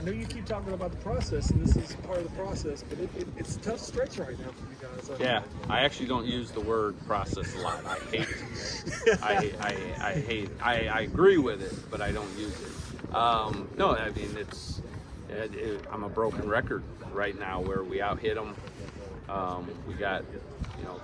know you keep talking about the process, and this is part of the process, but it's a tough stretch right now for you guys. Yeah, I actually don't use the word process a lot. I hate it. I agree with it, but I don't use it. No, I mean, I'm a broken record right now where we out-hit them. We got,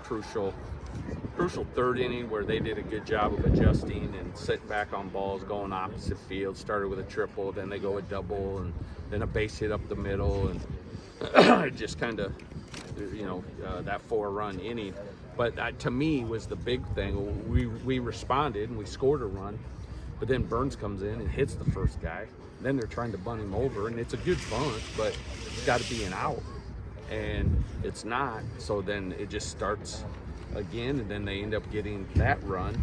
crucial third inning where they did a good job of adjusting and sitting back on balls, going opposite field. Started with a triple, then they go a double, and then a base hit up the middle, and just kind of, that 4-run inning. But that, to me, was the big thing. We responded and we scored a run, but then Burns comes in and hits the first guy. Then they're trying to bunt him over, and it's a good bunt, but it's got to be an out, and it's not. So then it just starts again, and then they end up getting that run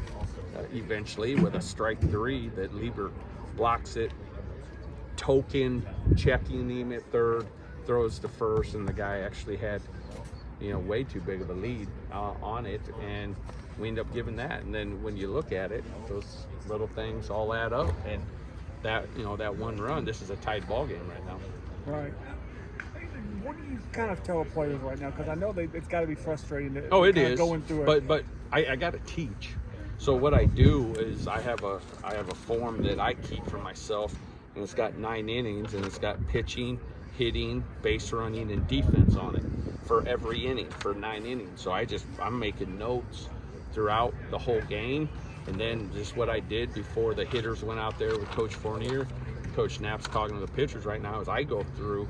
eventually with a strike 3 that Lieber blocks it, token checking him at third, throws to first, and the guy actually had way too big of a lead on it, and we end up giving that. And then when you look at it, those little things all add up, and that that one run, this is a tight ball game right now. Right. What do you kind of tell players right now? Because I know it's got to be frustrating. It is going through it. But I got to teach. So what I do is I have a form that I keep for myself, and it's got 9 innings, and it's got pitching, hitting, base running, and defense on it for every inning for 9 innings. So I'm making notes throughout the whole game, and then just what I did before the hitters went out there with Coach Fournier. Coach Knapp's talking to the pitchers right now as I go through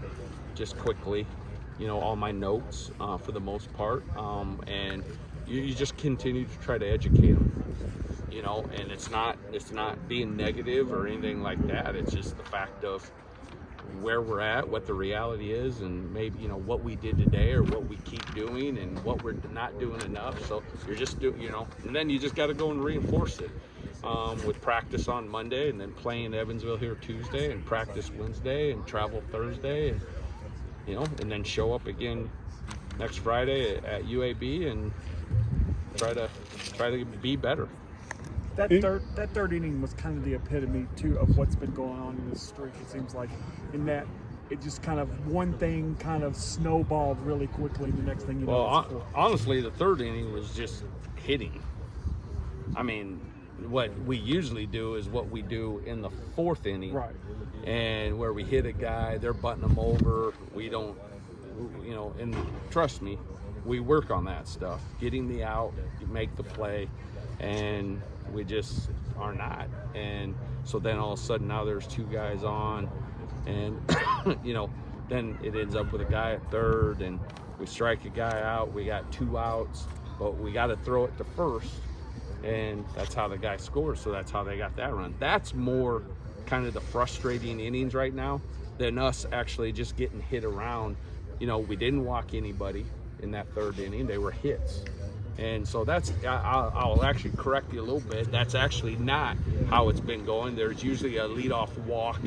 just quickly, all my notes for the most part, and you just continue to try to educate them, and it's not being negative or anything like that. It's just the fact of where we're at, what the reality is, and maybe what we did today or what we keep doing and what we're not doing enough. So you're just and then you just got to go and reinforce it with practice on Monday, and then playing Evansville here Tuesday, and practice Wednesday, and travel Thursday, and and then show up again next Friday at UAB and try to be better. That third inning was kind of the epitome too of what's been going on in this streak. It seems like, in that it just kind of one thing kind of snowballed really quickly. The next thing you know. Well, honestly, the third inning was just hitting. I mean, what we usually do is what we do in the 4th inning, right? And where we hit a guy, they're butting them over. We don't, and trust me, we work on that stuff. Getting the out, you make the play, and we just are not. And so then all of a sudden now there's 2 guys on, and then it ends up with a guy at third, and we strike a guy out. We got 2 outs, but we got to throw it to first, and that's how the guy scores. So that's how they got that run. That's more kind of the frustrating innings right now than us actually just getting hit around. We didn't walk anybody in that 3rd inning. They were hits. And so I'll actually correct you a little bit. That's actually not how it's been going. There's usually a leadoff walk,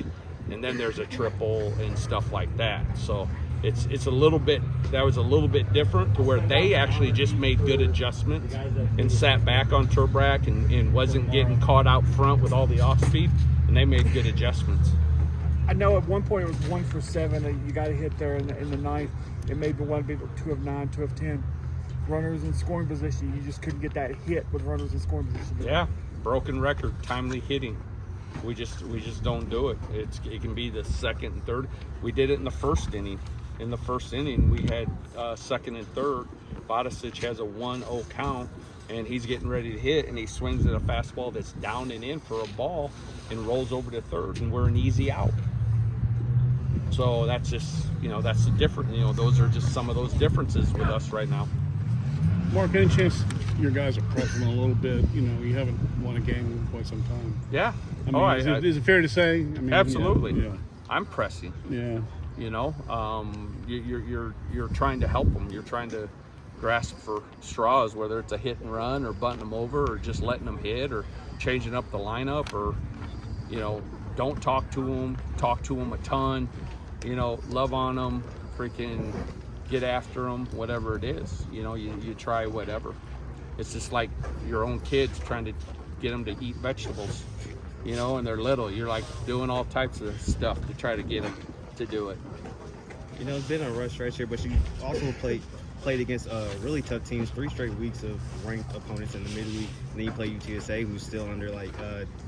and then there's a triple and stuff like that. So it's a little bit, that was a little bit different to where they actually just made good adjustments and sat back on Turbrack and wasn't getting caught out front with all the off speed, and they made good adjustments. I know at one point it was 1 for 7. You got a hit there in the 9th. It may be 2 of 9, 2 of 10. Runners in scoring position. You just couldn't get that hit with runners in scoring position. Yeah, broken record, timely hitting. We just don't do it. It can be the 2nd and 3rd. We did it in the 1st inning. In the 1st inning, we had 2nd and 3rd. Bodicic has a 1-0 count, and he's getting ready to hit, and he swings at a fastball that's down and in for a ball and rolls over to 3rd, and we're an easy out. So that's just, that's the difference. Those are just some of those differences with us right now. Mark, any chance your guys are pressing a little bit? You haven't won a game in quite some time. Yeah. I mean, is it fair to say? I mean, absolutely. Yeah. I'm pressing. Yeah. You're trying to help them. You're trying to grasp for straws, whether it's a hit and run or bunting them over or just letting them hit or changing up the lineup or, don't talk to them a ton, love on them, freaking get after them, whatever it is. You try whatever. It's just like your own kids trying to get them to eat vegetables, and they're little. You're like doing all types of stuff to try to get them to do it. You know, it's been a rough stretch here, but you also played against really tough teams, 3 straight weeks of ranked opponents in the midweek. And then you play UTSA, who's still under like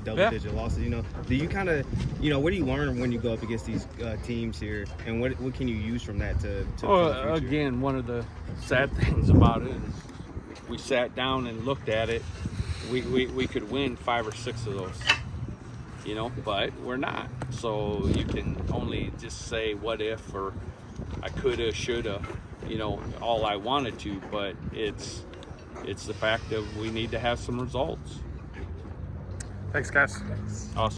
double-digit losses. You know, do you kind of, you know, what do you learn when you go up against these teams here, and what can you use from that to Well, again, one of the sad things about it is we sat down and looked at it. We could win 5 or 6 of those, you know, but we're not. So you can only just say what if, or I coulda, shoulda, you know, all I wanted to, but it's the fact of we need to have some results. Thanks, guys. Awesome.